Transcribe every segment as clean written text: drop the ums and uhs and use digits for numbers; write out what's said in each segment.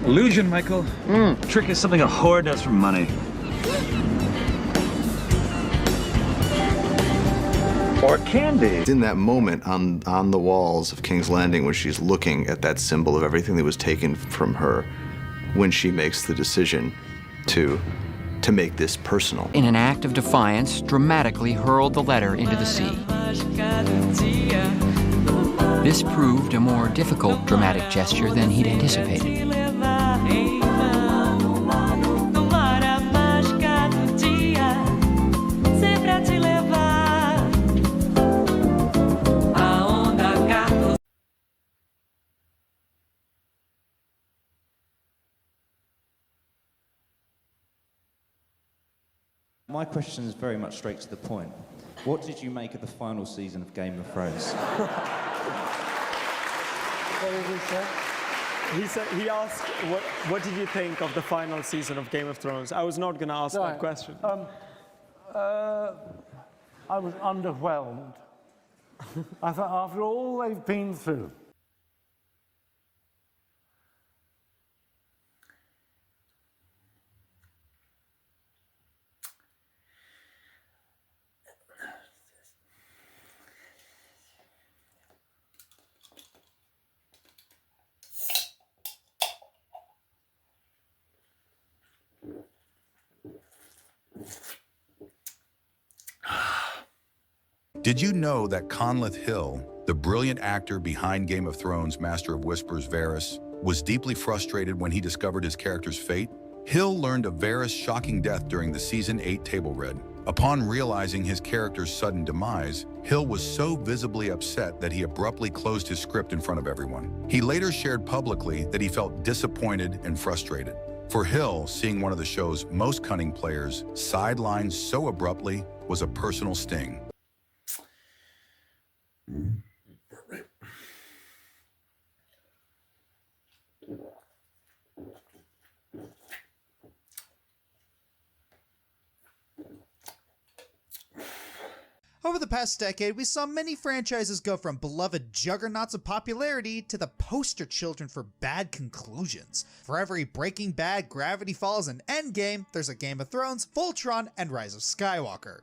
Illusion, Michael. Trick is something a whore does for money. Or candy. In that moment on the walls of King's Landing when she's looking at that symbol of everything that was taken from her, when she makes the decision to make this personal. In an act of defiance, dramatically hurled the letter into the sea. This proved a more difficult dramatic gesture than he'd anticipated. My question is very much straight to the point. What did you make of the final season of Game of Thrones? What did he say? He asked, what did you think of the final season of Game of Thrones? I was not going to ask that question. I was underwhelmed. I thought after all they've been through, Did you know that Conleth Hill, the brilliant actor behind Game of Thrones' Master of Whispers Varys, was deeply frustrated when he discovered his character's fate? Hill learned of Varys' shocking death during the Season 8 table read. Upon realizing his character's sudden demise, Hill was so visibly upset that he abruptly closed his script in front of everyone. He later shared publicly that he felt disappointed and frustrated. For Hill, seeing one of the show's most cunning players sidelined so abruptly was a personal sting. Over the past decade, we saw many franchises go from beloved juggernauts of popularity to the poster children for bad conclusions. For every Breaking Bad, Gravity Falls, and Endgame, there's a Game of Thrones, Voltron, and Rise of Skywalker.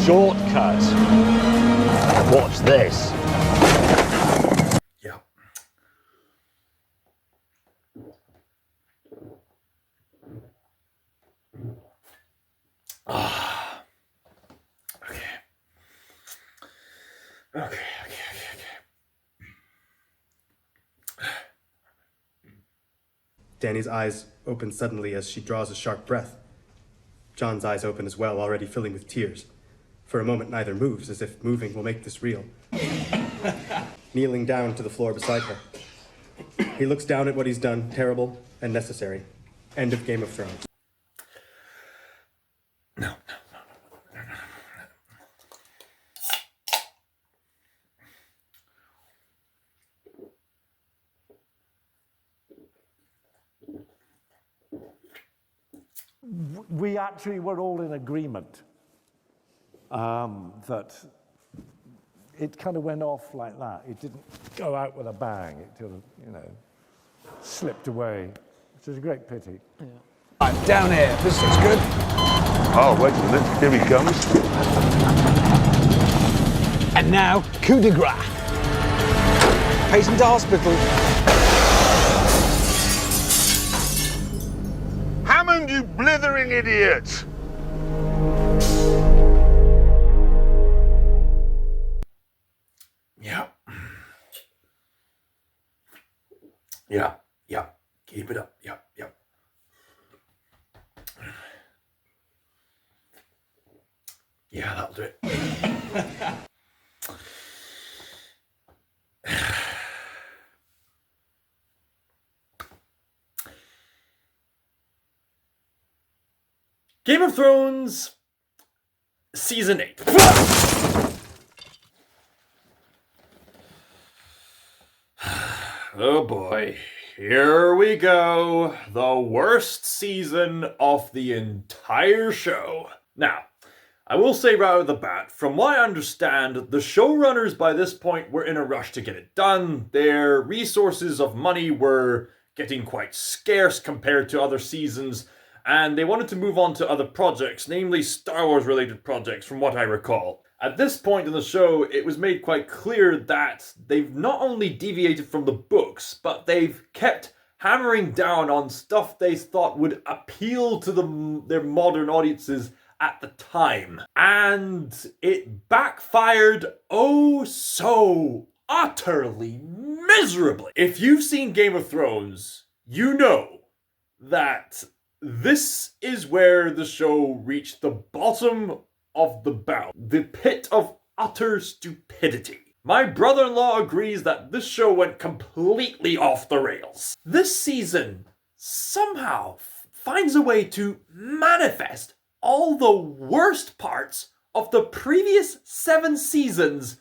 Shortcut. Watch this. Yeah. Okay. Okay. Dany's eyes open suddenly as she draws a sharp breath. John's eyes open as well, already filling with tears. For a moment, neither moves, as if moving will make this real. Kneeling down to the floor beside her. He looks down at what he's done, terrible and necessary. End of Game of Thrones. No. we actually were all in agreement that it kind of went off like that. It didn't go out with a bang. It sort of, slipped away, which is a great pity. Yeah. Right, down here. This looks good. Oh, wait a minute. Here he comes. And now, coup de grace. Patient to hospital. Hammond, you blithering idiot! Yeah. Keep it up. Yeah. Yeah, that'll do it. Game of Thrones, Season 8. Oh boy. here we go. The worst season of the entire show. Now, I will say right out of the bat, from what I understand, the showrunners by this point were in a rush to get it done. Their resources of money were getting quite scarce compared to other seasons, and they wanted to move on to other projects, namely Star Wars related projects, from what I recall. At this point in the show, it was made quite clear that they've not only deviated from the books, but they've kept hammering down on stuff they thought would appeal to their modern audiences at the time. And it backfired oh so utterly miserably. If you've seen Game of Thrones, you know that this is where the show reached the bottom of the barrel, the pit of utter stupidity. My brother-in-law agrees that this show went completely off the rails. This season somehow finds a way to manifest all the worst parts of the previous 7 seasons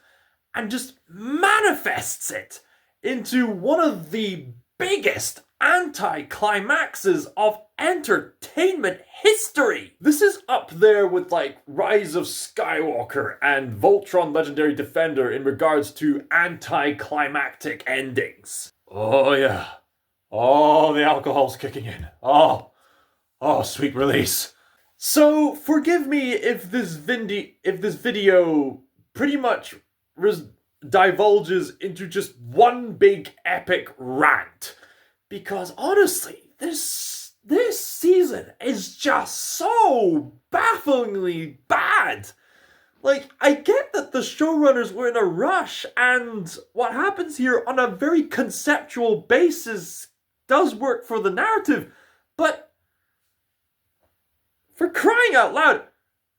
and just manifests it into one of the biggest anti-climaxes of entertainment history. This is up there with like Rise of Skywalker and Voltron Legendary Defender in regards to anti-climactic endings. Oh yeah. Oh, the alcohol's kicking in. Oh, sweet release. So forgive me if this video pretty much divulges into just one big epic rant. Because honestly, this season is just so bafflingly bad. Like, I get that the showrunners were in a rush, and what happens here on a very conceptual basis does work for the narrative, but for crying out loud,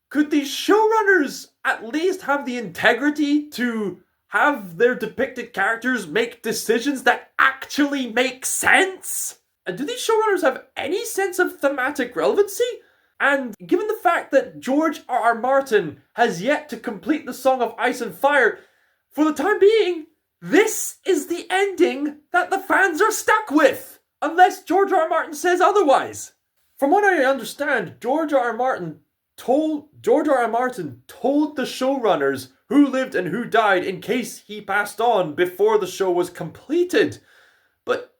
could these showrunners at least have the integrity to have their depicted characters make decisions that actually make sense? And do these showrunners have any sense of thematic relevancy? And given the fact that George R.R. Martin has yet to complete the Song of Ice and Fire, for the time being, this is the ending that the fans are stuck with, unless George R.R. Martin says otherwise. From what I understand, George R.R. Martin told the showrunners who lived and who died in case he passed on before the show was completed. But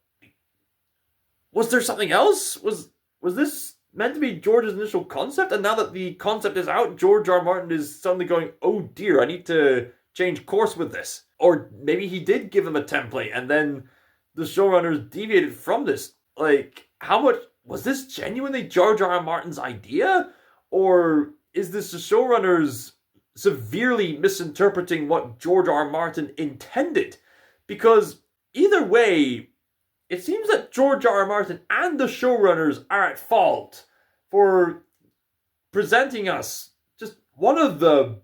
was there something else? Was this meant to be George's initial concept? And now that the concept is out, George R. Martin is suddenly going, oh dear, I need to change course with this. Or maybe he did give him a template and then the showrunners deviated from this. Like, how much... Was this genuinely George R. R. Martin's idea? Or is this the showrunners severely misinterpreting what George R. R. Martin intended? Because either way, it seems that George R. R. Martin and the showrunners are at fault for presenting us just one of the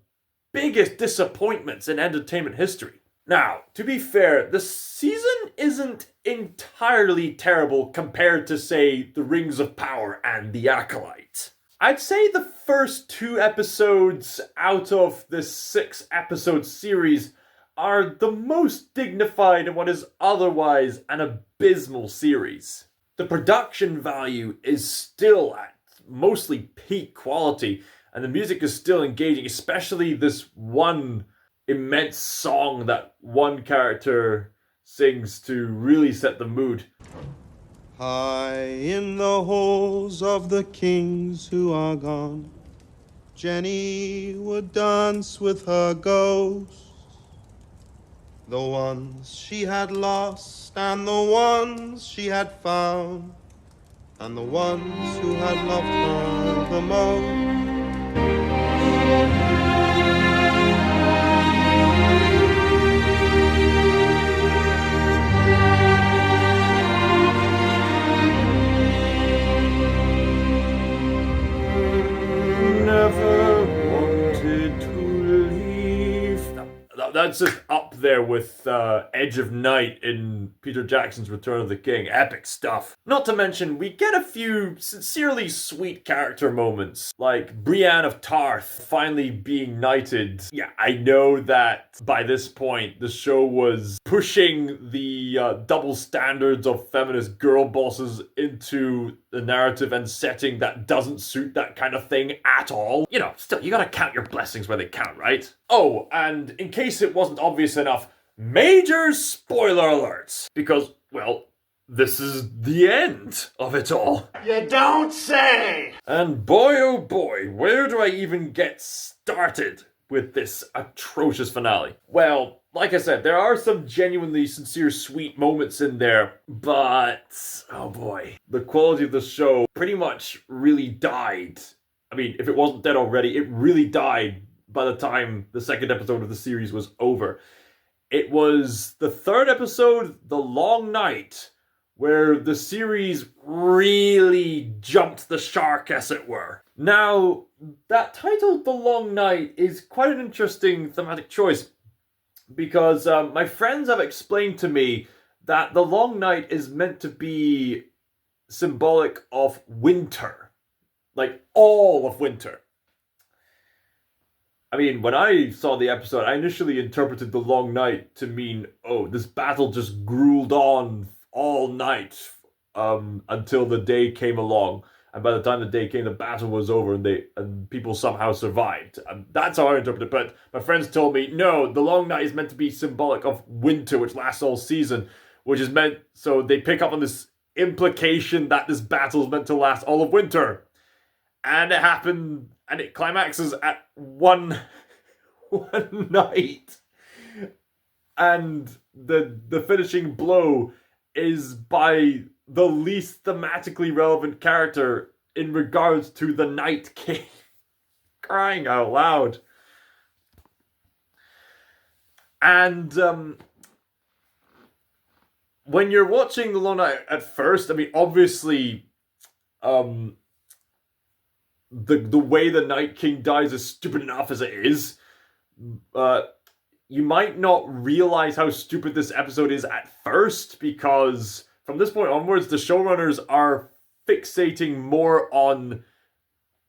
biggest disappointments in entertainment history. Now, to be fair, the season isn't entirely terrible compared to, say, The Rings of Power and The Acolyte. I'd say the first 2 episodes out of this 6-episode series are the most dignified in what is otherwise an abysmal series. The production value is still at mostly peak quality, and the music is still engaging, especially this one immense song that one character sings to really set the mood. High in the halls of the kings who are gone, Jenny would dance with her ghosts, the ones she had lost and the ones she had found, and the ones who had loved her the most. Never wanted to leave. That's just up there with Edge of Night in Peter Jackson's Return of the King. Epic stuff. Not to mention, we get a few sincerely sweet character moments, like Brienne of Tarth finally being knighted. Yeah, I know that by this point, the show was pushing the double standards of feminist girl bosses into the narrative and setting that doesn't suit that kind of thing at all. You know, still, you gotta count your blessings where they count, right? Oh, and in case it wasn't obvious enough, major spoiler alerts. Because, well, this is the end of it all. You don't say! And boy oh boy, where do I even get started with this atrocious finale? Well, like I said, there are some genuinely sincere, sweet moments in there, but, oh boy, the quality of the show pretty much really died. I mean, if it wasn't dead already, it really died by the time the second episode of the series was over. It was the third episode, The Long Night, where the series really jumped the shark, as it were. Now, that title, The Long Night, is quite an interesting thematic choice, because my friends have explained to me that the long night is meant to be symbolic of winter. Like, all of winter. I mean, when I saw the episode, I initially interpreted the long night to mean, oh, this battle just grueled on all night until the day came along. And by the time the day came, the battle was over and people somehow survived. And that's how I interpret it. But my friends told me, no, the long night is meant to be symbolic of winter, which lasts all season, which is meant, so they pick up on this implication that this battle is meant to last all of winter. And it happened, and it climaxes at one night. And the finishing blow is by the least thematically relevant character in regards to the Night King. Crying out loud. And when you're watching The Long Night at first, I mean, obviously, the way the Night King dies is stupid enough as it is. You might not realize how stupid this episode is at first, because from this point onwards, the showrunners are fixating more on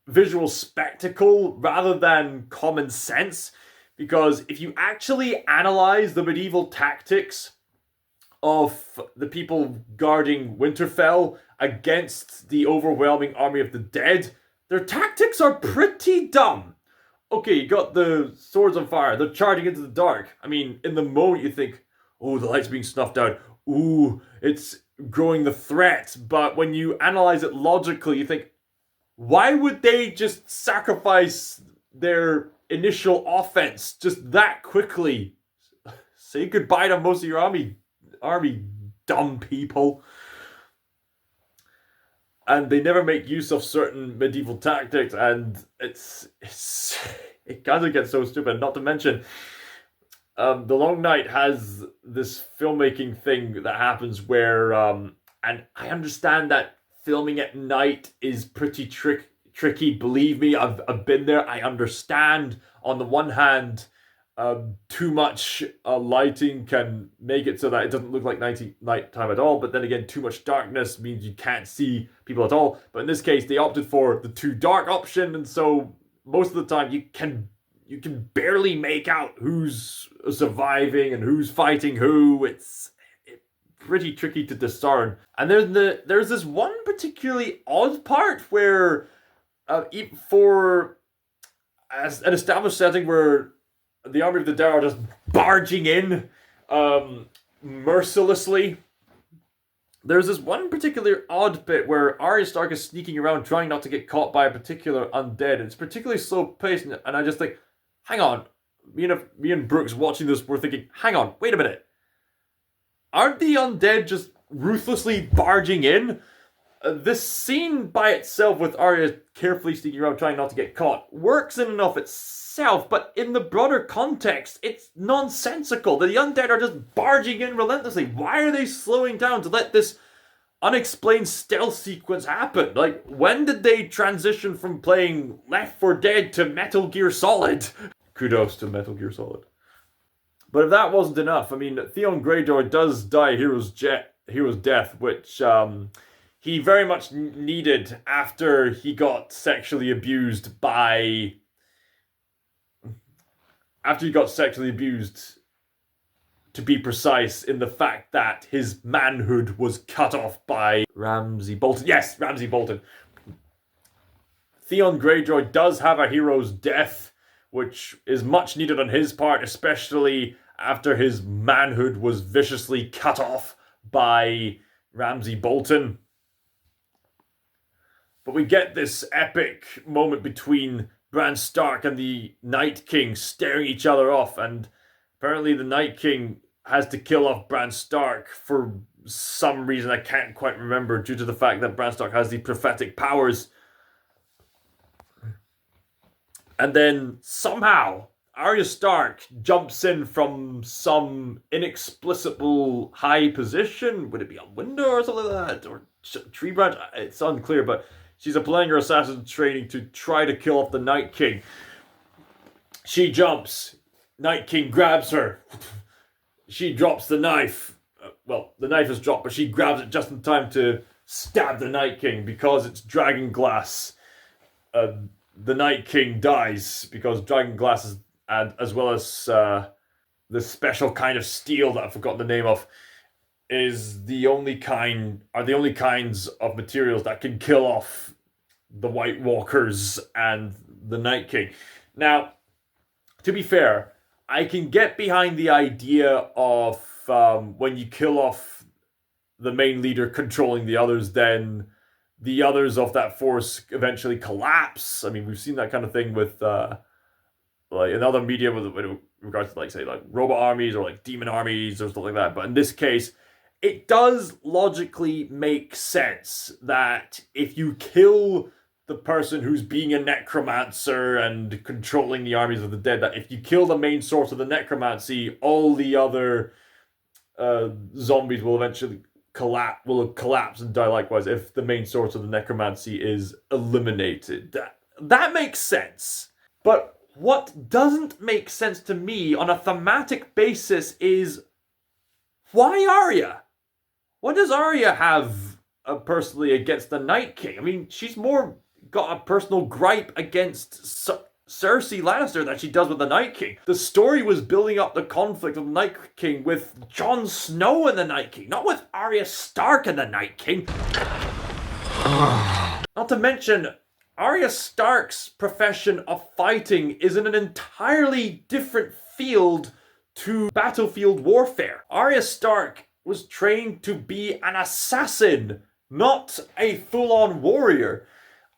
visual spectacle rather than common sense. Because if you actually analyze the medieval tactics of the people guarding Winterfell against the overwhelming army of the dead, their tactics are pretty dumb. Okay, you got the swords on fire, they're charging into the dark. I mean, in the moment you think, oh, the light's being snuffed out. Ooh, it's growing the threat. But when you analyze it logically, you think, why would they just sacrifice their initial offense just that quickly? Say goodbye to most of your army, dumb people. And they never make use of certain medieval tactics, and it kind of gets so stupid. Not to mention, The Long Night has this filmmaking thing that happens where, and I understand that filming at night is pretty tricky. Believe me, I've been there. I understand. On the one hand, too much lighting can make it so that it doesn't look like nighttime at all, but then again, too much darkness means you can't see people at all. But in this case, they opted for the too dark option, and so most of the time you can barely make out who's surviving and who's fighting who. It's pretty tricky to discern. And there's this one particularly odd part where for as an established setting where the army of the dead are just barging in mercilessly, there's this one particular odd bit where Arya Stark is sneaking around trying not to get caught by a particular undead. It's particularly slow paced, and I just think, hang on. Me and Brooks watching this were thinking, hang on, wait a minute. Aren't the undead just ruthlessly barging in? This scene by itself with Arya carefully sneaking around trying not to get caught works in and of itself, but in the broader context, it's nonsensical. The undead are just barging in relentlessly. Why are they slowing down to let this unexplained stealth sequence happen? Like, when did they transition from playing Left 4 Dead to Metal Gear Solid? Kudos to Metal Gear Solid. But if that wasn't enough, I mean, Theon Greyjoy does die a hero's death, which he very much needed after he got sexually abused by... After he got sexually abused, to be precise, in the fact that his manhood was cut off by Ramsay Bolton. Yes, Ramsay Bolton. Theon Greyjoy does have a hero's death, which is much needed on his part, especially after his manhood was viciously cut off by Ramsay Bolton. But we get this epic moment between Bran Stark and the Night King staring each other off, and apparently the Night King has to kill off Bran Stark for some reason I can't quite remember, due to the fact that Bran Stark has the prophetic powers. And then somehow Arya Stark jumps in from some inexplicable high position. Would it be a window or something like that? Or tree branch? It's unclear, but she's applying her assassin training to try to kill off the Night King. She jumps. Night King grabs her. She drops the knife. Well, the knife is dropped, but she grabs it just in time to stab the Night King because it's dragon glass. The Night King dies because dragon glass is, as well as the special kind of steel that I've forgotten the name of, is the only kinds of materials that can kill off the White Walkers and the Night King. Now, to be fair, I can get behind the idea of when you kill off the main leader controlling the others, then the others of that force eventually collapse. I mean, we've seen that kind of thing with like in other media with regards to like robot armies or like demon armies or stuff like that. But in this case, it does logically make sense that if you kill the person who's being a necromancer and controlling the armies of the dead, that if you kill the main source of the necromancy, all the other zombies will eventually collapse and die likewise if the main source of the necromancy is eliminated. That makes sense. But what doesn't make sense to me on a thematic basis is, why Arya? What does Arya have personally against the Night King? I mean, she's more got a personal gripe against Cersei Lannister than she does with the Night King. The story was building up the conflict of the Night King with Jon Snow and the Night King, not with Arya Stark and the Night King. Not to mention, Arya Stark's profession of fighting is in an entirely different field to battlefield warfare. Arya Stark was trained to be an assassin, not a full-on warrior.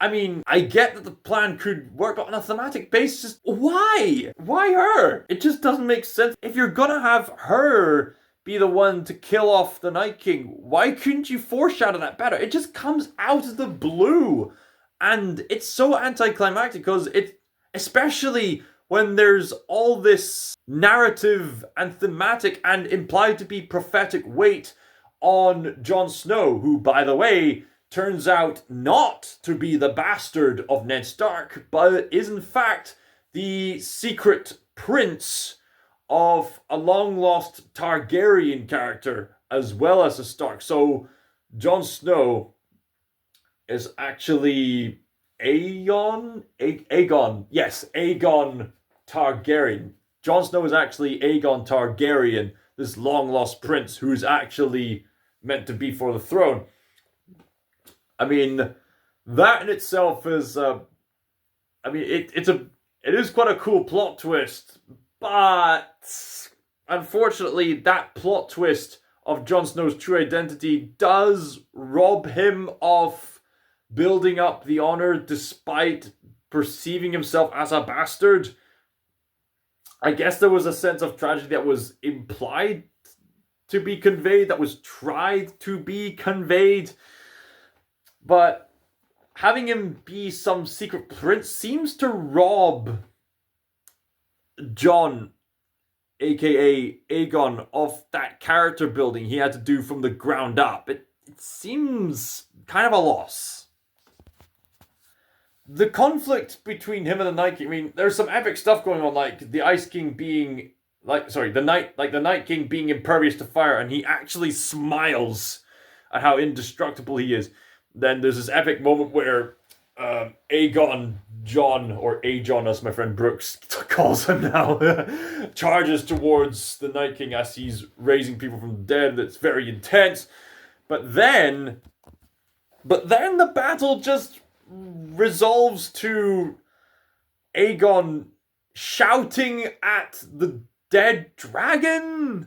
I mean, I get that the plan could work, but on a thematic basis, why? Why her? It just doesn't make sense. If you're gonna have her be the one to kill off the Night King, why couldn't you foreshadow that better? It just comes out of the blue. And it's so anticlimactic because it, especially when there's all this narrative and thematic and implied to be prophetic weight on Jon Snow, who, by the way, turns out not to be the bastard of Ned Stark, but is in fact the secret prince of a long-lost Targaryen character, as well as a Stark. So Jon Snow is actually Aegon? Yes, Aegon Targaryen. Jon Snow is actually Aegon Targaryen, this long-lost prince who's actually meant to be for the throne. I mean, that in itself is, it is quite a cool plot twist, but unfortunately that plot twist of Jon Snow's true identity does rob him of building up the honor despite perceiving himself as a bastard. I guess there was a sense of tragedy that was implied to be conveyed, that was tried to be conveyed. But having him be some secret prince seems to rob Jon, aka Aegon, of that character building he had to do from the ground up. It seems kind of a loss. The conflict between him and the Night King, I mean, there's some epic stuff going on, like the Ice King being the Night King being impervious to fire, and he actually smiles at how indestructible he is. Then there's this epic moment where John, or Ajon as my friend Brooks calls him now, charges towards the Night King as he's raising people from the dead. That's very intense. But then the battle just resolves to Aegon shouting at the dead dragon.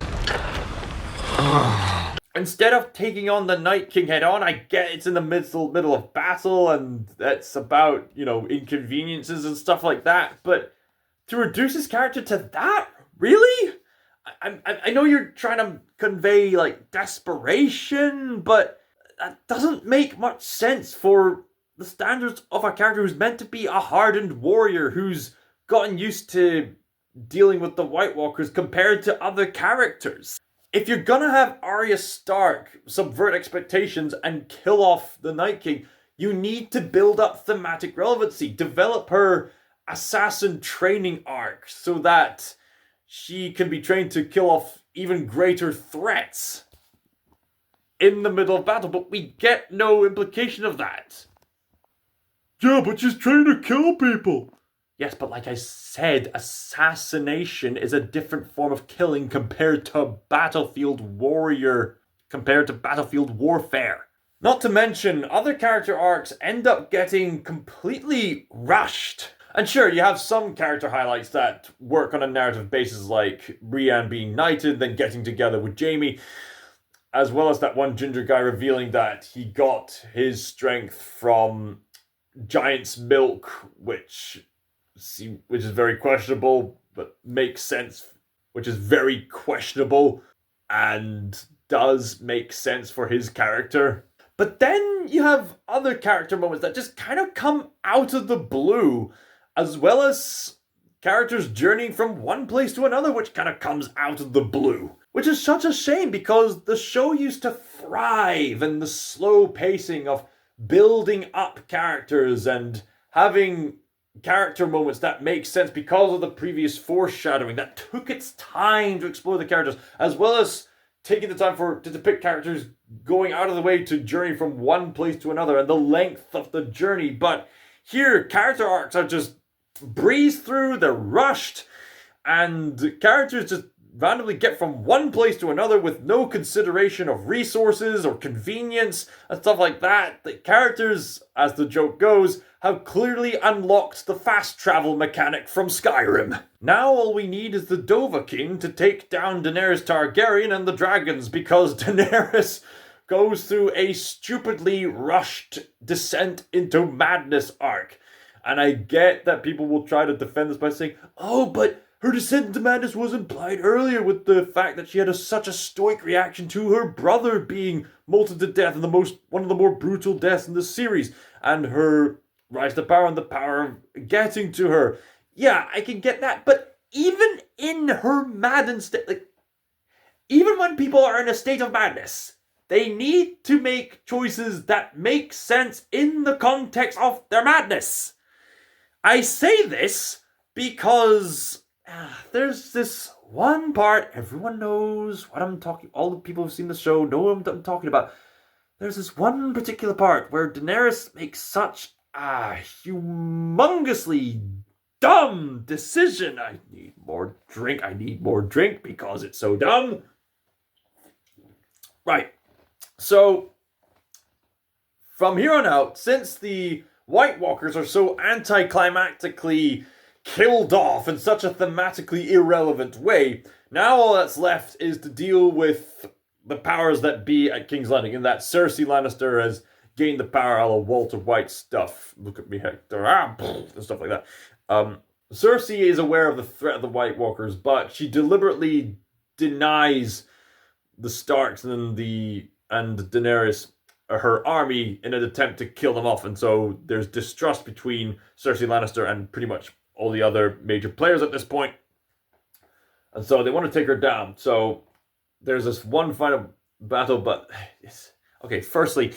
Instead of taking on the Night King head on, I get it's in the middle of battle and that's about, inconveniences and stuff like that, but to reduce his character to that? Really? I know you're trying to convey, desperation, but that doesn't make much sense for the standards of a character who's meant to be a hardened warrior who's gotten used to dealing with the White Walkers compared to other characters. If you're gonna have Arya Stark subvert expectations and kill off the Night King, you need to build up thematic relevancy. Develop her assassin training arc so that she can be trained to kill off even greater threats in the middle of battle, but we get no implication of that. Yeah, but she's trained to kill people. Yes, but like I said, assassination is a different form of killing compared to battlefield warfare. Not to mention, other character arcs end up getting completely rushed. And sure, you have some character highlights that work on a narrative basis, like Brienne being knighted, then getting together with Jaime, as well as that one ginger guy revealing that he got his strength from giant's milk, which is very questionable, but makes sense, which is very questionable and does make sense for his character. But then you have other character moments that just kind of come out of the blue, as well as characters journeying from one place to another, which kind of comes out of the blue. Which is such a shame, because the show used to thrive in the slow pacing of building up characters and having character moments that make sense because of the previous foreshadowing that took its time to explore the characters, as well as taking the time to depict characters going out of the way to journey from one place to another and the length of the journey. But here, character arcs are just breezed through, they're rushed, and characters just randomly get from one place to another with no consideration of resources or convenience and stuff like that. The characters, as the joke goes, have clearly unlocked the fast travel mechanic from Skyrim. Now all we need is the Dovahkiin to take down Daenerys Targaryen and the dragons, because Daenerys goes through a stupidly rushed descent into madness arc. And I get that people will try to defend this by saying, oh, but her descent into madness was implied earlier with the fact that she had such a stoic reaction to her brother being molted to death in one of the more brutal deaths in the series, and her rise to power and the power of getting to her. Yeah, I can get that, but even in her maddened state, even when people are in a state of madness, they need to make choices that make sense in the context of their madness. I say this because there's this one part, everyone knows what I'm talking, all the people who've seen the show know what I'm talking about. There's this one particular part where Daenerys makes such a humongously dumb decision. I need more drink because it's so dumb. Right. So, from here on out, since the White Walkers are so anticlimactically killed off in such a thematically irrelevant way, now all that's left is to deal with the powers that be at King's Landing, and that Cersei Lannister has gained the power a la Walter White stuff. Look at me, Hector, and stuff like that. Cersei is aware of the threat of the White Walkers, but she deliberately denies the Starks and Daenerys her army in an attempt to kill them off, and so there's distrust between Cersei Lannister and pretty much all the other major players at this point, and so they want to take her down. So there's this one final battle, but okay, firstly,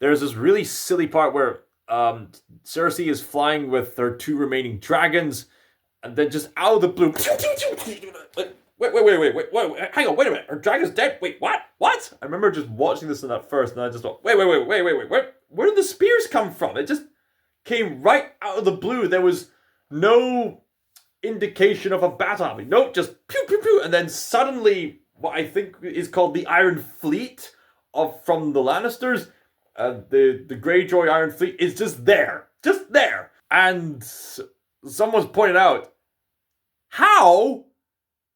there's this really silly part where Cersei is flying with her two remaining dragons, and then just out of the blue, wait, hang on, wait a minute, her dragon's dead? Wait, what? What? I remember just watching this in that first, and I just thought, wait, where did the spears come from? It just came right out of the blue. There was no indication of a battle happening. Nope, just pew, pew, pew, and then suddenly, what I think is called the Iron Fleet from the Lannisters, the Greyjoy Iron Fleet is just there. And someone's pointed out, how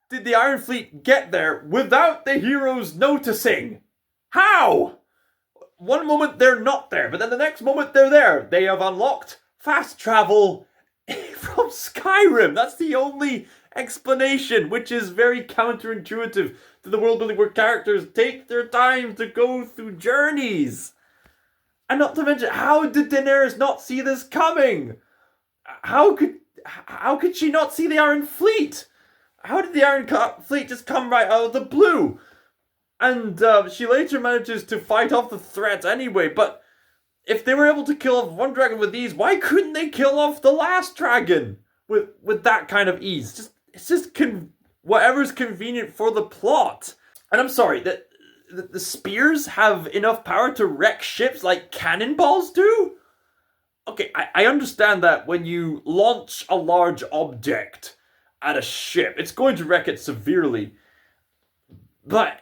did the Iron Fleet get there without the heroes noticing? How? One moment they're not there, but then the next moment they're there. They have unlocked fast travel from Skyrim. That's the only explanation, which is very counterintuitive to the world building where characters take their time to go through journeys. And not to mention, how did Daenerys not see this coming? How could she not see the Iron Fleet? How did the Iron Fleet just come right out of the blue? And she later manages to fight off the threat anyway, but if they were able to kill off one dragon with ease, why couldn't they kill off the last dragon with that kind of ease? It's just whatever's convenient for the plot. And I'm sorry, the spears have enough power to wreck ships like cannonballs do? Okay, I understand that when you launch a large object at a ship, it's going to wreck it severely. But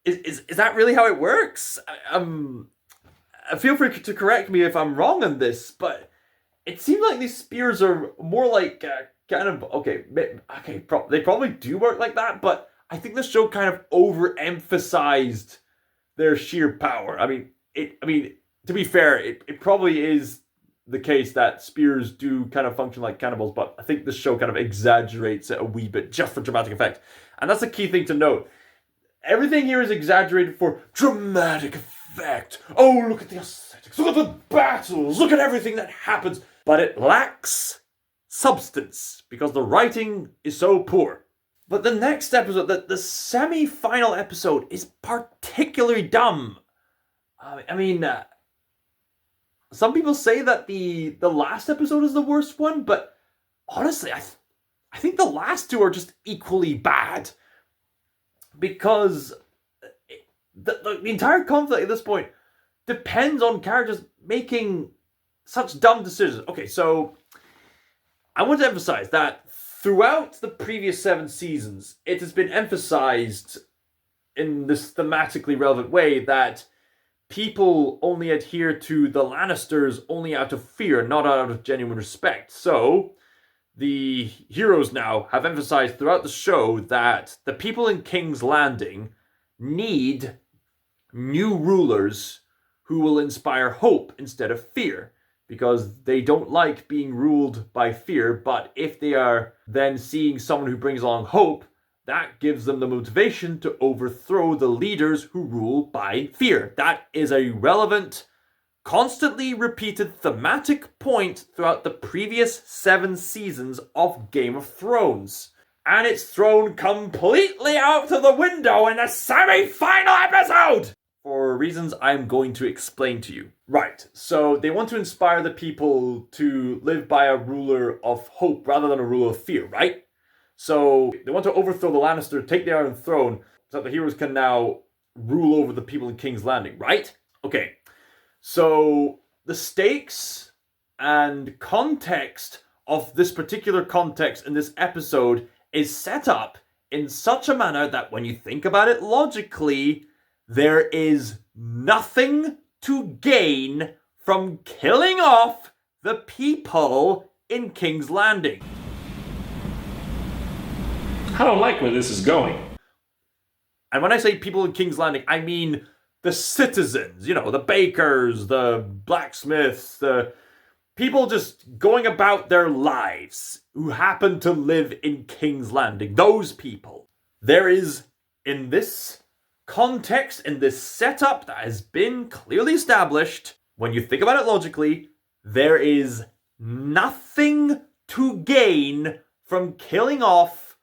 is that really how it works? Feel free to correct me if I'm wrong on this, but it seems like these spears are more like they probably do work like that, but I think the show kind of overemphasized their sheer power. I mean, to be fair, it probably is the case that spears do kind of function like cannonballs, but I think the show kind of exaggerates it a wee bit just for dramatic effect. And that's a key thing to note. Everything here is exaggerated for dramatic effect. Oh, look at the aesthetics, look at the battles, look at everything that happens. But it lacks substance because the writing is so poor. But the next episode, the semi-final episode, is particularly dumb. Some people say that the last episode is the worst one, but honestly, I think the last two are just equally bad. Because the entire conflict at this point depends on characters making such dumb decisions. Okay, so I want to emphasize that throughout the previous 7 seasons, it has been emphasized in this thematically relevant way that people only adhere to the Lannisters only out of fear, not out of genuine respect. So the heroes now have emphasized throughout the show that the people in King's Landing need new rulers who will inspire hope instead of fear, because they don't like being ruled by fear, but if they are then seeing someone who brings along hope, that gives them the motivation to overthrow the leaders who rule by fear. That is a relevant, constantly repeated thematic point throughout the previous 7 seasons of Game of Thrones. And it's thrown completely out of the window in the semi-final episode! For reasons I'm going to explain to you. Right, so they want to inspire the people to live by a ruler of hope rather than a ruler of fear, right? So they want to overthrow the Lannister, take the Iron Throne, so that the heroes can now rule over the people in King's Landing, right? Okay. So the stakes and context of this particular context in this episode is set up in such a manner that when you think about it logically, there is nothing to gain from killing off the people in King's Landing. I don't like where this is going. And when I say people in King's Landing, I mean the citizens, the bakers, the blacksmiths, the people just going about their lives who happen to live in King's Landing. Those people. There is, in this context, in this setup that has been clearly established, when you think about it logically, there is nothing to gain from killing off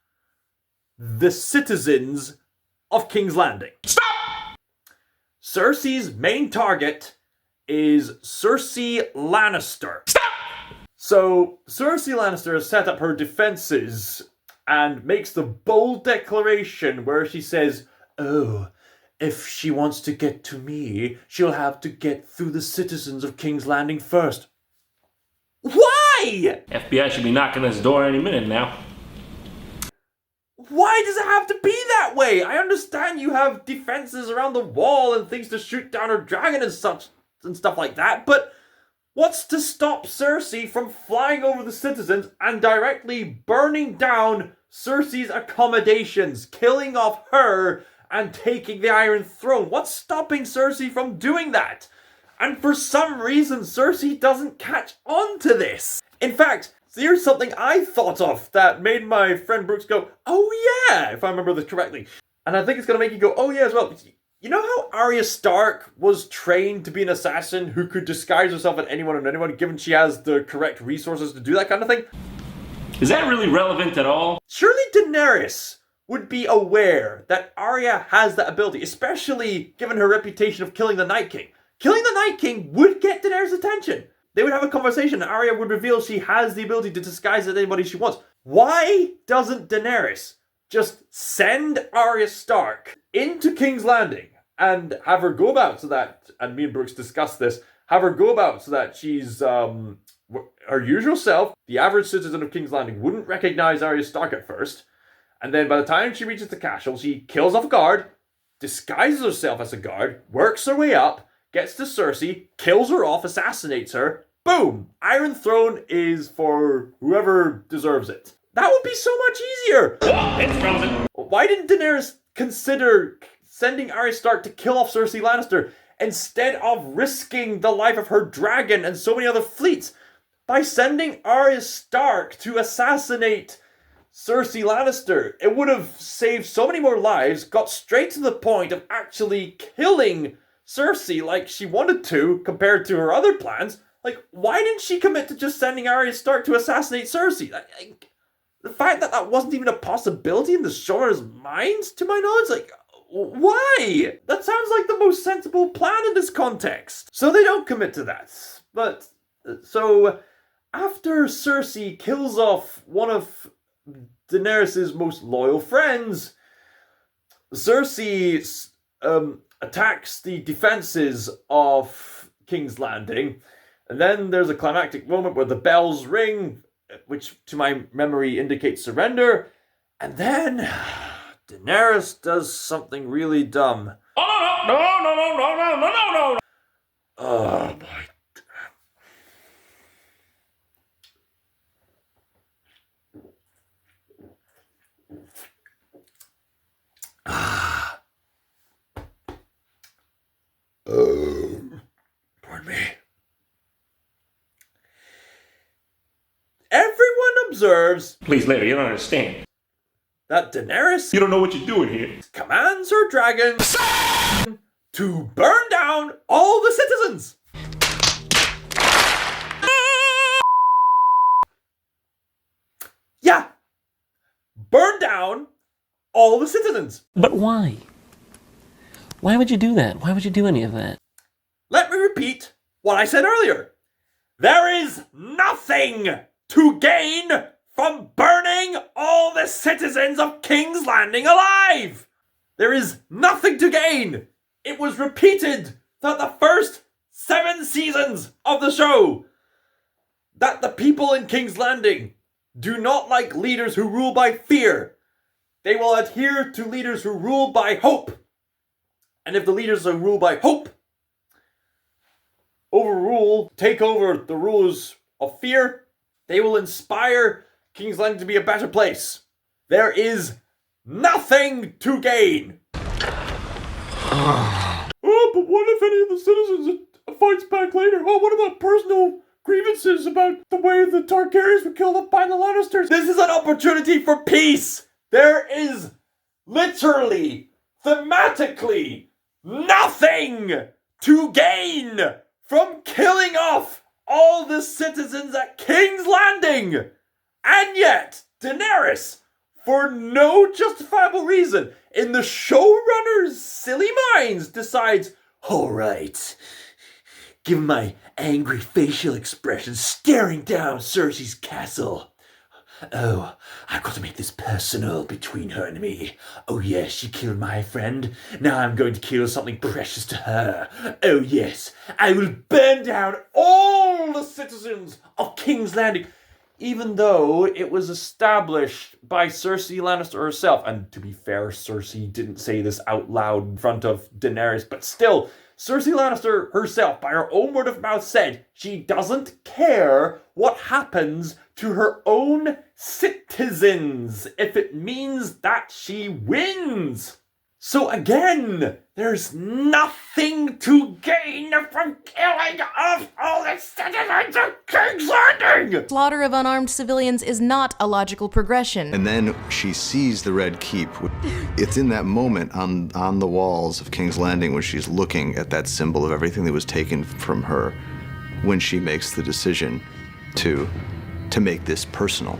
the citizens of King's Landing. Stop! Cersei's main target is Cersei Lannister. Stop! So, Cersei Lannister has set up her defenses and makes the bold declaration where she says, "Oh, if she wants to get to me, she'll have to get through the citizens of King's Landing first." Why? FBI should be knocking on his door any minute now. Why does it have to be that way? I understand you have defenses around the wall and things to shoot down her dragon and such and stuff like that, but what's to stop Cersei from flying over the citizens and directly burning down Cersei's accommodations, killing off her and taking the Iron Throne? What's stopping Cersei from doing that? And for some reason, Cersei doesn't catch on to this. In fact, here's something I thought of that made my friend Brooks go, "Oh yeah," if I remember this correctly. And I think it's going to make you go, "Oh yeah," as well. You know how Arya Stark was trained to be an assassin who could disguise herself as anyone and anyone, given she has the correct resources to do that kind of thing? Is that really relevant at all? Surely Daenerys would be aware that Arya has that ability, especially given her reputation of killing the Night King. Killing the Night King would get Daenerys' attention. They would have a conversation and Arya would reveal she has the ability to disguise as anybody she wants. Why doesn't Daenerys just send Arya Stark into King's Landing and have her go about so that, and me and Brooks discussed this, have her go about so that she's her usual self, the average citizen of King's Landing wouldn't recognize Arya Stark at first, and then by the time she reaches the castle, she kills off a guard, disguises herself as a guard, works her way up, gets to Cersei, kills her off, assassinates her, boom! Iron Throne is for whoever deserves it. That would be so much easier! Oh, it's frozen! Why didn't Daenerys consider sending Arya Stark to kill off Cersei Lannister instead of risking the life of her dragon and so many other fleets by sending Arya Stark to assassinate Cersei Lannister? It would have saved so many more lives, got straight to the point of actually killing Cersei like she wanted to compared to her other plans. Like, why didn't she commit to just sending Arya Stark to assassinate Cersei? The fact that that wasn't even a possibility in the showrunners' minds, to my knowledge, like, why? That sounds like the most sensible plan in this context. So they don't commit to that. But, so, after Cersei kills off one of Daenerys' most loyal friends, Cersei attacks the defenses of King's Landing, and then there's a climactic moment where the bells ring, which to my memory indicates surrender, and then Daenerys does something really dumb. Oh, no. Oh boy. Pardon me. Everyone observes. Please, lady, you don't understand. That Daenerys. You don't know what you're doing here. Commands her dragon to burn down all the citizens. Yeah. Burn down all the citizens. But why? Why would you do that? Why would you do any of that? Let me repeat what I said earlier. There is nothing to gain from burning all the citizens of King's Landing alive. There is nothing to gain. It was repeated throughout the first 7 seasons of the show that the people in King's Landing do not like leaders who rule by fear. They will adhere to leaders who rule by hope. And if the leaders who rule by hope take over the rulers of fear, they will inspire King's Landing to be a better place. There is nothing to gain. Oh, but what if any of the citizens fights back later? Oh, what about personal grievances about the way the Targaryens were killed off by the Lannisters? This is an opportunity for peace. There is literally, thematically, nothing to gain from killing off all the citizens at King's Landing. And yet, Daenerys, for no justifiable reason, in the showrunner's silly minds, decides, all right, given my angry facial expression staring down Cersei's castle, Oh, I've got to make this personal between her and me. Oh yes, she killed my friend. Now I'm going to kill something precious to her. Oh yes, I will burn down all the citizens of King's Landing. Even though it was established by Cersei Lannister herself. And to be fair, Cersei didn't say this out loud in front of Daenerys, but still, Cersei Lannister herself, by her own word of mouth, said she doesn't care what happens to her own citizens if it means that she wins. So again, there's nothing to gain from killing off all the citizens of King's Landing! Slaughter of unarmed civilians is not a logical progression. And then she sees the Red Keep. It's in that moment on the walls of King's Landing when she's looking at that symbol of everything that was taken from her when she makes the decision to make this personal.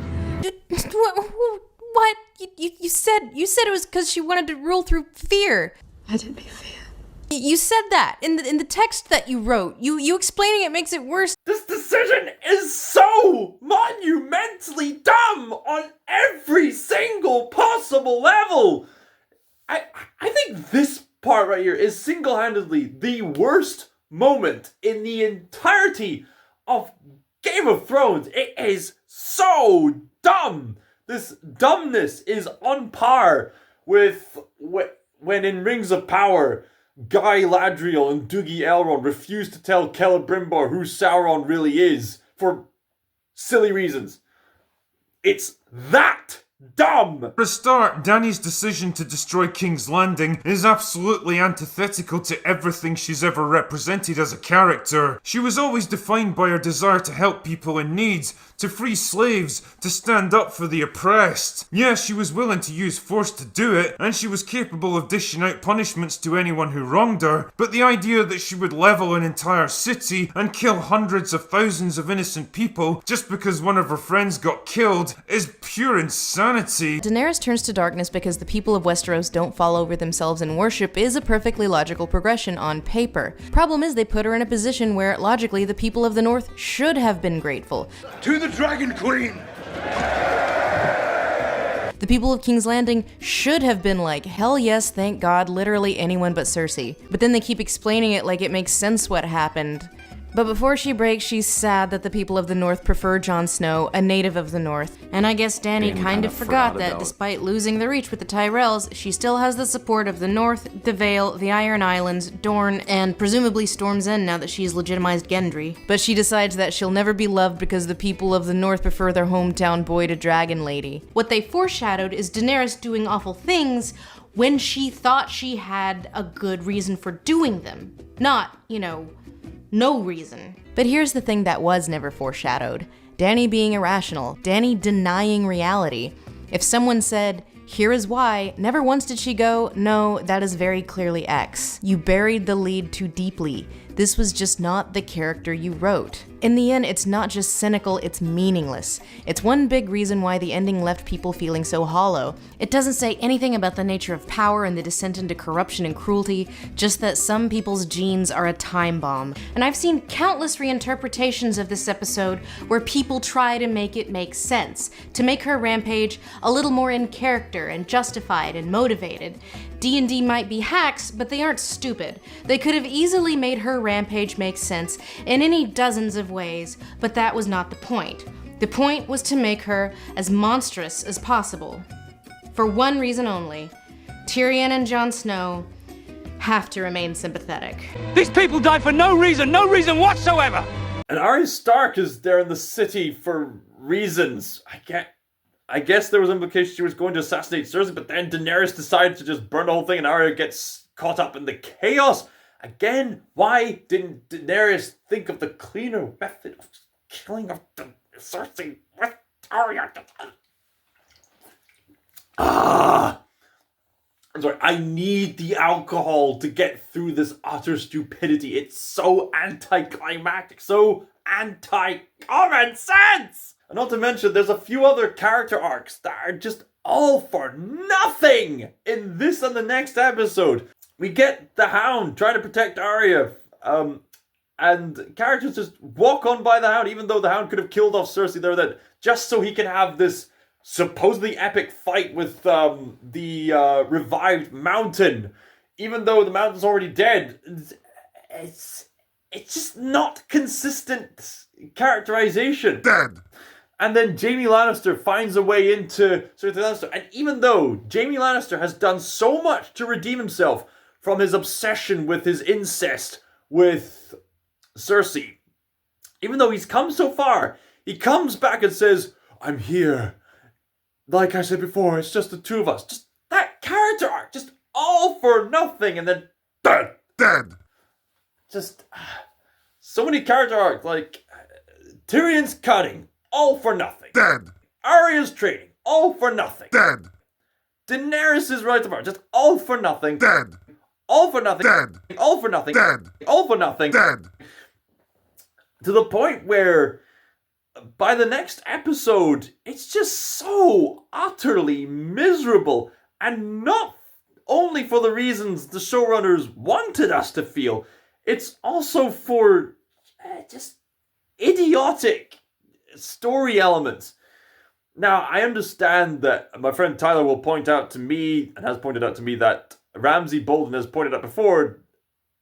What? You said it was because she wanted to rule through fear. Let it be fear. You said that in the text that you wrote. You explaining it makes it worse. This decision is so monumentally dumb on every single possible level. I think this part right here is single-handedly the worst moment in the entirety of Game of Thrones. It is so dumb. This dumbness is on par with when in Rings of Power, Guy Ladriel and Doogie Elrond refuse to tell Celebrimbor who Sauron really is for silly reasons. It's that dumb! For a start, Dany's decision to destroy King's Landing is absolutely antithetical to everything she's ever represented as a character. She was always defined by her desire to help people in need, to free slaves, to stand up for the oppressed. Yes, she was willing to use force to do it, and she was capable of dishing out punishments to anyone who wronged her, but the idea that she would level an entire city and kill hundreds of thousands of innocent people just because one of her friends got killed is pure insanity. Daenerys turns to darkness because the people of Westeros don't fall over themselves in worship is a perfectly logical progression on paper. Problem is they put her in a position where, logically, the people of the North should have been grateful. To the Dragon Queen! The people of King's Landing should have been like, hell yes, thank God, literally anyone but Cersei. But then they keep explaining it like it makes sense what happened. But before she breaks, she's sad that the people of the North prefer Jon Snow, a native of the North. And I guess Dany kind of forgot that despite losing the reach with the Tyrells, she still has the support of the North, the Vale, the Iron Islands, Dorne, and presumably Storm's End now that she's legitimized Gendry. But she decides that she'll never be loved because the people of the North prefer their hometown boy to Dragon Lady. What they foreshadowed is Daenerys doing awful things when she thought she had a good reason for doing them. Not, no reason. But here's the thing that was never foreshadowed. Dany being irrational. Dany denying reality. If someone said, here is why, never once did she go, no, that is very clearly X. You buried the lead too deeply. This was just not the character you wrote. In the end, it's not just cynical, it's meaningless. It's one big reason why the ending left people feeling so hollow. It doesn't say anything about the nature of power and the descent into corruption and cruelty, just that some people's genes are a time bomb. And I've seen countless reinterpretations of this episode where people try to make it make sense, to make her rampage a little more in character and justified and motivated. D&D might be hacks, but they aren't stupid. They could have easily made her rampage make sense in any dozens of ways, but that was not the point. The point was to make her as monstrous as possible. For one reason only. Tyrion and Jon Snow have to remain sympathetic. These people died for no reason whatsoever! And Arya Stark is there in the city for reasons. I guess there was implication she was going to assassinate Cersei, but then Daenerys decided to just burn the whole thing and Arya gets caught up in the chaos. Again, why didn't Daenerys think of the cleaner method of killing of Cersei with Arya? I'm sorry, I need the alcohol to get through this utter stupidity. It's so anticlimactic, so anti-common sense! And not to mention, there's a few other character arcs that are just all for nothing in this and the next episode. We get the Hound trying to protect Arya And characters just walk on by the Hound, even though the Hound could have killed off Cersei there then, just so he can have this supposedly epic fight with the revived Mountain, even though the Mountain's already dead. It's just not consistent characterization. Dead. And then Jaime Lannister finds a way into Cersei Lannister, and even though Jaime Lannister has done so much to redeem himself from his obsession with his incest with Cersei, even though he's come so far, he comes back and says, I'm here. Like I said before, it's just the two of us. Just that character arc, just all for nothing, and then dead. Just so many character arcs, like Tyrion's cutting, all for nothing. Dead. Arya's training, all for nothing. Dead. Daenerys' right of just all for nothing. Dead. All for nothing. Dead. All for nothing. Dead. All for nothing. Dead. To the point where by the next episode, it's just so utterly miserable, and not only for the reasons the showrunners wanted us to feel, it's also for just idiotic story elements. Now, I understand that my friend Tyler will point out to me, and has pointed out to me, that Ramsay Bolton has pointed out before,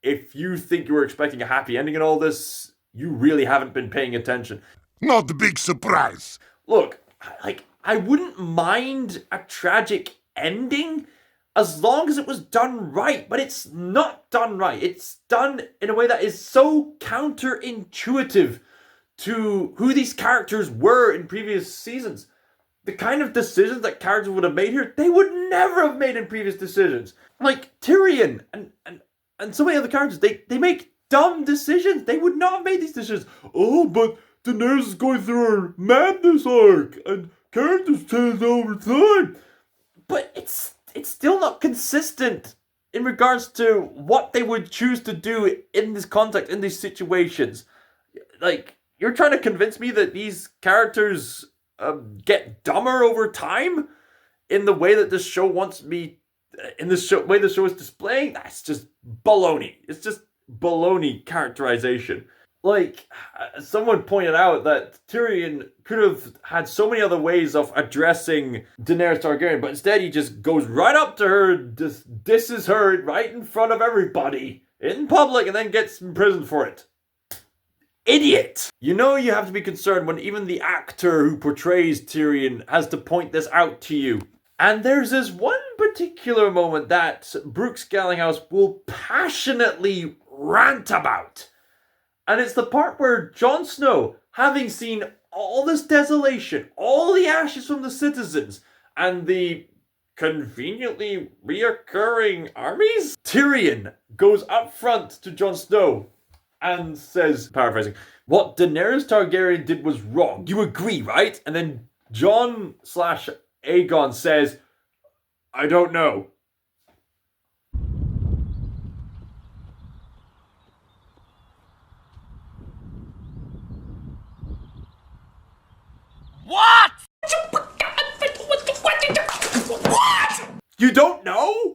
if you think you were expecting a happy ending in all this, you really haven't been paying attention. Not a big surprise. Look, I wouldn't mind a tragic ending as long as it was done right, but it's not done right. It's done in a way that is so counterintuitive to who these characters were in previous seasons. The kind of decisions that characters would have made here, they would never have made in previous decisions. Like Tyrion and so many other characters, they make dumb decisions. They would not have made these decisions. Oh, but Daenerys is going through her madness arc, and characters change over time. But it's still not consistent in regards to what they would choose to do in this context, in these situations. Like, you're trying to convince me that these characters get dumber over time in the way that this show wants me, in the show, way the show is displaying? That's just baloney. It's just baloney characterization. Like, someone pointed out that Tyrion could have had so many other ways of addressing Daenerys Targaryen, but instead he just goes right up to her, just disses her right in front of everybody in public, and then gets imprisoned for it. Idiot! You know you have to be concerned when even the actor who portrays Tyrion has to point this out to you. And there's this one particular moment that Brooks Gallinghouse will passionately rant about. And it's the part where Jon Snow, having seen all this desolation, all the ashes from the citizens, and the conveniently reoccurring armies, Tyrion goes up front to Jon Snow and says, paraphrasing, what Daenerys Targaryen did was wrong. You agree, right? And then Jon/Aegon says, I don't know. What? What? You don't know?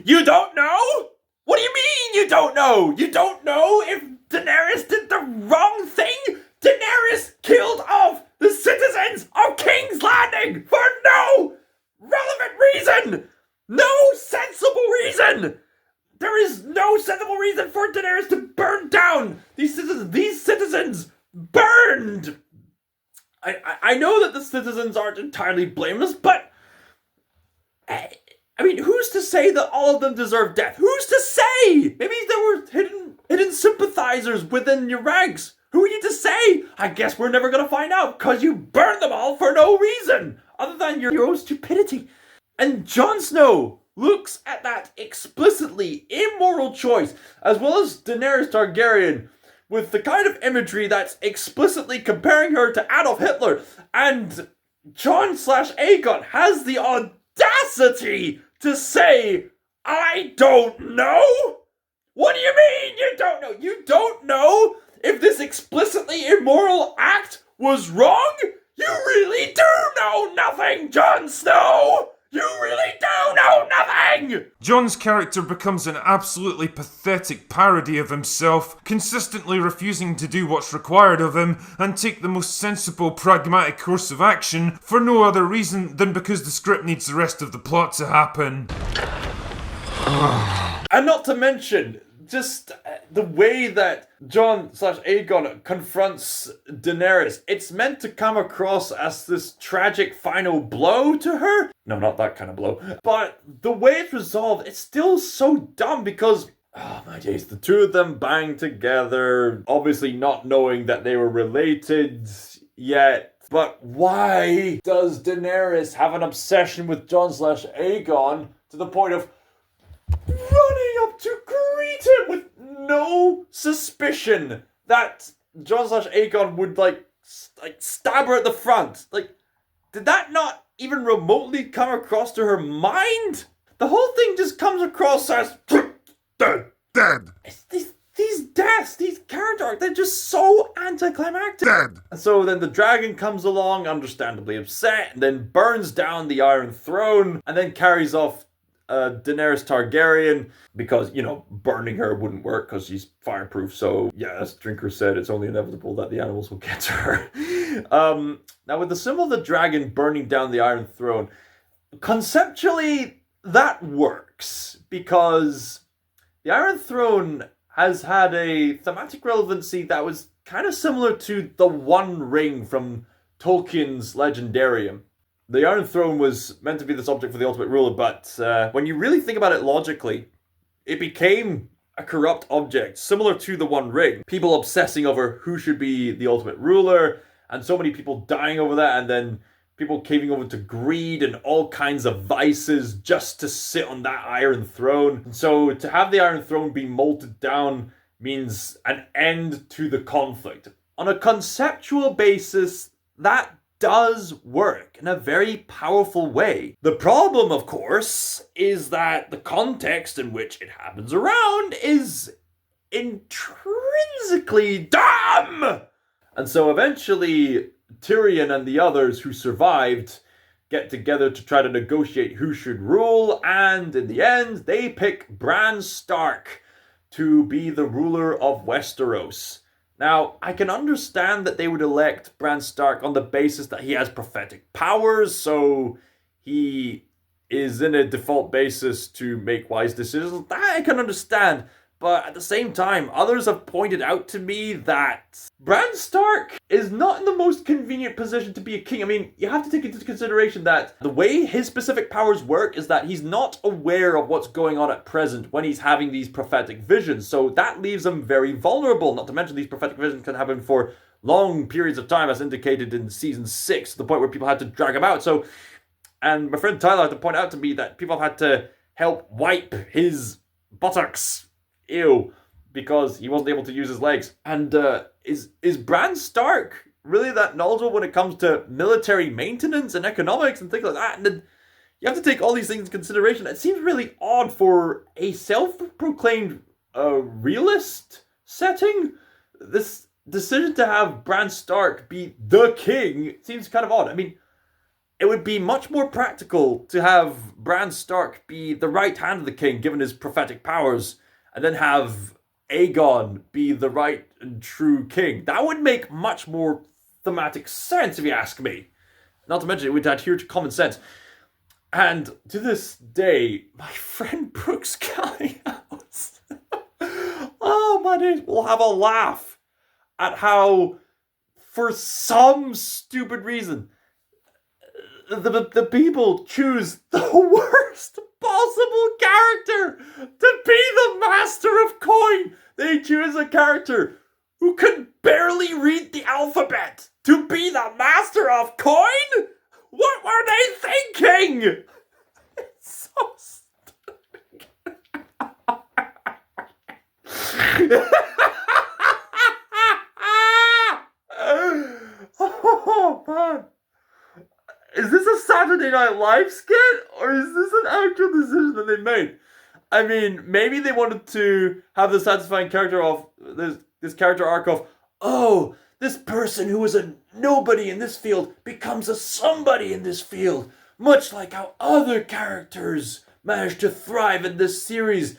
You don't know? What do you mean you don't know? You don't know if Daenerys did the wrong thing? Daenerys killed off the citizens of King's Landing for no relevant reason! No sensible reason! There is no sensible reason for Daenerys to burn down these citizens. These citizens burned! I know that the citizens aren't entirely blameless, but I mean, who's to say that all of them deserve death? Who's to say? Maybe there were hidden sympathizers within your ranks. Who are you to say? I guess we're never gonna find out, because you burned them all for no reason, other than your own stupidity. And Jon Snow looks at that explicitly immoral choice, as well as Daenerys Targaryen, with the kind of imagery that's explicitly comparing her to Adolf Hitler, and Jon/Aegon has the audacity to say, I don't know? What do you mean you don't know? You don't know if this explicitly immoral act was wrong? You really do know nothing, Jon Snow! You really do know nothing! Jon's character becomes an absolutely pathetic parody of himself, consistently refusing to do what's required of him and take the most sensible, pragmatic course of action for no other reason than because the script needs the rest of the plot to happen. And not to mention, just the way that Jon/Aegon confronts Daenerys, it's meant to come across as this tragic final blow to her. No, not that kind of blow. But the way it's resolved, it's still so dumb because, oh my days, the two of them bang together, obviously not knowing that they were related yet. But why does Daenerys have an obsession with Jon/Aegon to the point of running up to greet him with no suspicion that Jon/Aegon would like stab her at the front? Like, did that not even remotely come across to her mind? The whole thing just comes across as dead. These deaths, these character arcs, they're just so anticlimactic. Dead. And so then the dragon comes along, understandably upset, and then burns down the Iron Throne, and then carries off Daenerys Targaryen, because, you know, burning her wouldn't work because she's fireproof. So, yeah, as Drinker said, it's only inevitable that the animals will get to her. Now, with the symbol of the dragon burning down the Iron Throne, conceptually, that works, because the Iron Throne has had a thematic relevancy that was kind of similar to the One Ring from Tolkien's Legendarium. The Iron Throne was meant to be this object for the ultimate ruler, but when you really think about it logically, it became a corrupt object, similar to the One Ring. People obsessing over who should be the ultimate ruler, and so many people dying over that, and then people caving over to greed and all kinds of vices just to sit on that Iron Throne. And so to have the Iron Throne be molted down means an end to the conflict. On a conceptual basis, that does work in a very powerful way. The problem, of course, is that the context in which it happens around is intrinsically dumb! And so eventually, Tyrion and the others who survived get together to try to negotiate who should rule, and in the end, they pick Bran Stark to be the ruler of Westeros. Now, I can understand that they would elect Bran Stark on the basis that he has prophetic powers, so he is in a default basis to make wise decisions. That I can understand, but at the same time, others have pointed out to me that Bran Stark is not in the most convenient position to be a king. I mean, you have to take into consideration that the way his specific powers work is that he's not aware of what's going on at present when he's having these prophetic visions. So that leaves him very vulnerable. Not to mention these prophetic visions can happen for long periods of time, as indicated in season 6, to the point where people had to drag him out. So, and my friend Tyler had to point out to me that people have had to help wipe his buttocks. Ew, because he wasn't able to use his legs. And is Bran Stark really that knowledgeable when it comes to military maintenance and economics and things like that? And then you have to take all these things into consideration. It seems really odd for a self-proclaimed realist setting. This decision to have Bran Stark be the king seems kind of odd. I mean, it would be much more practical to have Bran Stark be the right hand of the king, given his prophetic powers, and then have Aegon be the right and true king. That would make much more thematic sense, if you ask me. Not to mention, it would adhere to common sense. And to this day, my friend Brooks Callihouse, oh my days, will have a laugh at how, for some stupid reason, the people choose the worst possible character to be the Master of Coin. They choose a character who can barely read the alphabet to be the Master of Coin? What were they thinking? It's so stupid. Oh, man. Is this a Saturday Night Live skit, or is this an actual decision that they made? I mean, maybe they wanted to have the satisfying character of this character arc of, oh, this person who was a nobody in this field becomes a somebody in this field. much like how other characters managed to thrive in this series.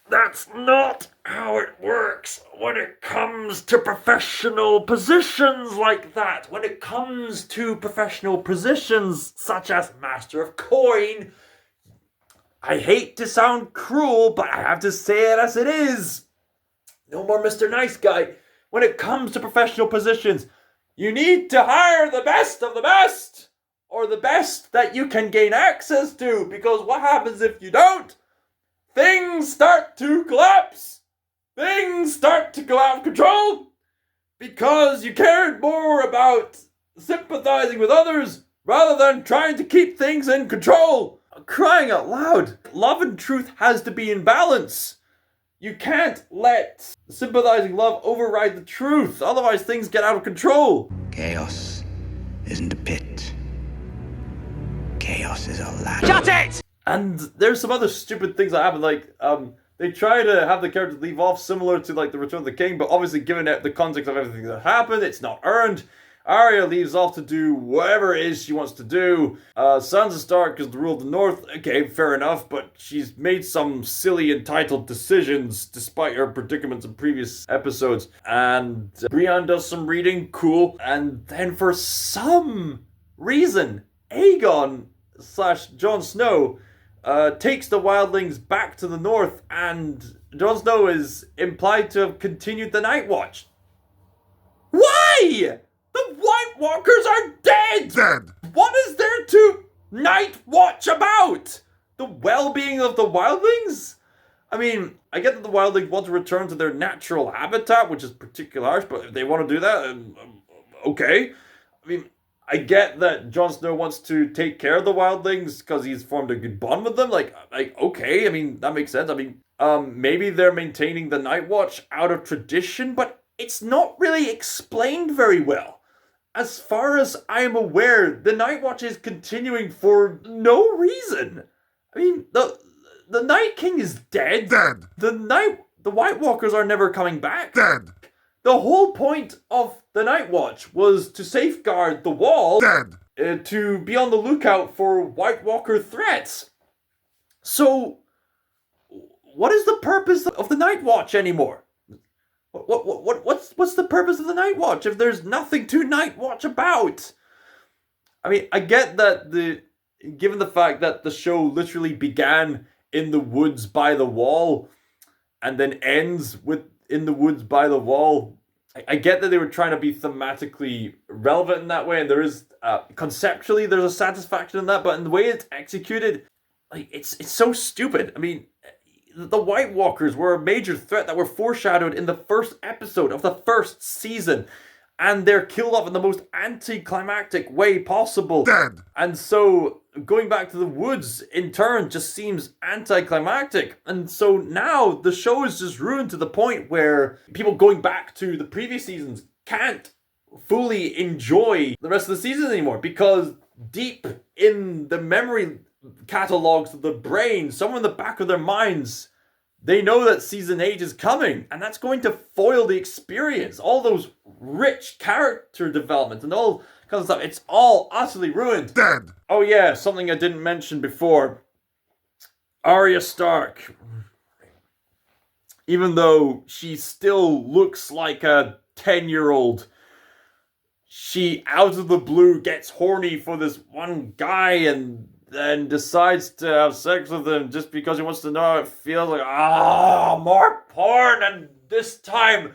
That's not how it works when it comes to professional positions like that. When it comes to professional positions such as Master of Coin, I hate to sound cruel, but I have to say it as it is. No more Mr. Nice Guy. When it comes to professional positions, you need to hire the best of the best, or the best that you can gain access to, because what happens if you don't? Things start to collapse. Things start to go out of control because you cared more about sympathizing with others rather than trying to keep things in control. Crying out loud. Love and truth has to be in balance. You can't let sympathizing love override the truth, otherwise things get out of control. Chaos isn't a pit. Chaos is a ladder. Shut it! And there's some other stupid things that happen, like, they try to have the characters leave off similar to, like, the Return of the King, but obviously given the context of everything that happened, it's not earned. Arya leaves off to do whatever it is she wants to do. Sansa Stark is the rule of the North. Okay, fair enough, but she's made some silly entitled decisions despite her predicaments in previous episodes. And Brienne does some reading, cool. And then for some reason, Aegon / Jon Snow takes the wildlings back to the north, and Jon Snow is implied to have continued the Night Watch. Why? The White Walkers are dead! What is there to Night Watch about? The well-being of the wildlings? I mean, I get that the wildlings want to return to their natural habitat, which is particularly harsh, but if they want to do that, okay. I mean, I get that Jon Snow wants to take care of the wildlings because he's formed a good bond with them. Like, okay, I mean, that makes sense. I mean, maybe they're maintaining the Night Watch out of tradition, but it's not really explained very well. As far as I am aware, the Night Watch is continuing for no reason. I mean, the Night King is dead. The White Walkers are never coming back. The whole point of the Night Watch was to safeguard the wall, to be on the lookout for White Walker threats. So, what is the purpose of the Night Watch anymore? What's the purpose of the Night Watch if there's nothing to Night Watch about? I mean, I get that given the fact that the show literally began in the woods by the wall and then ends with in the woods by the wall, I get that they were trying to be thematically relevant in that way, and there is conceptually there's a satisfaction in that, but in the way it's executed, like it's so stupid. I mean, the White Walkers were a major threat that were foreshadowed in the first episode of the first season, and they're killed off in the most anticlimactic way possible. And so going back to the woods in turn just seems anticlimactic. And so now the show is just ruined to the point where people going back to the previous seasons can't fully enjoy the rest of the season anymore, because deep in the memory catalogs of the brain, somewhere in the back of their minds, they know that season 8 is coming, and that's going to foil the experience. All those rich character development and all kinds of stuff, it's all utterly ruined. Oh yeah, something I didn't mention before. Arya Stark. Even though she still looks like a 10-year-old, she out of the blue gets horny for this one guy and then decides to have sex with him just because he wants to know how it feels. Like, more porn, and this time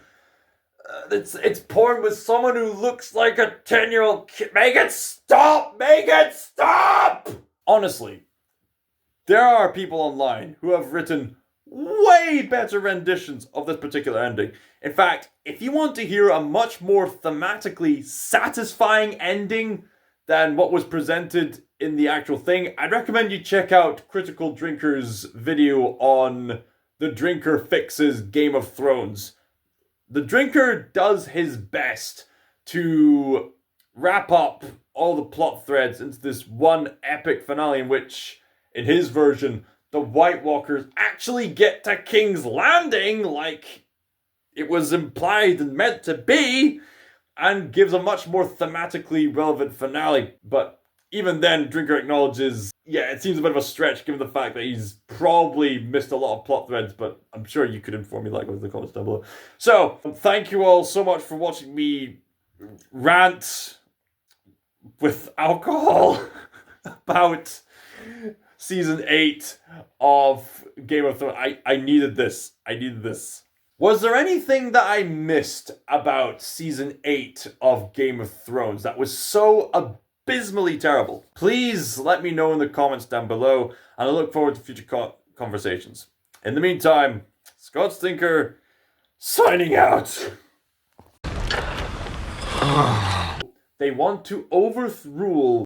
it's porn with someone who looks like a 10-year-old kid. Make it stop! Make it stop! Honestly, there are people online who have written way better renditions of this particular ending. In fact, if you want to hear a much more thematically satisfying ending than what was presented in the actual thing, I'd recommend you check out Critical Drinker's video on The Drinker Fixes Game of Thrones. The Drinker does his best to wrap up all the plot threads into this one epic finale in which, in his version, the White Walkers actually get to King's Landing like it was implied and meant to be, and gives a much more thematically relevant finale. But even then, Drinker acknowledges, yeah, it seems a bit of a stretch given the fact that he's probably missed a lot of plot threads, but I'm sure you could inform me likewise in the comments down below. So, thank you all so much for watching me rant with alcohol about Season 8 of Game of Thrones. I needed this. I needed this. Was there anything that I missed about Season 8 of Game of Thrones that was so abysmally terrible? Please let me know in the comments down below, and I look forward to future conversations. In the meantime, ScotsThinker signing out. They want to overrule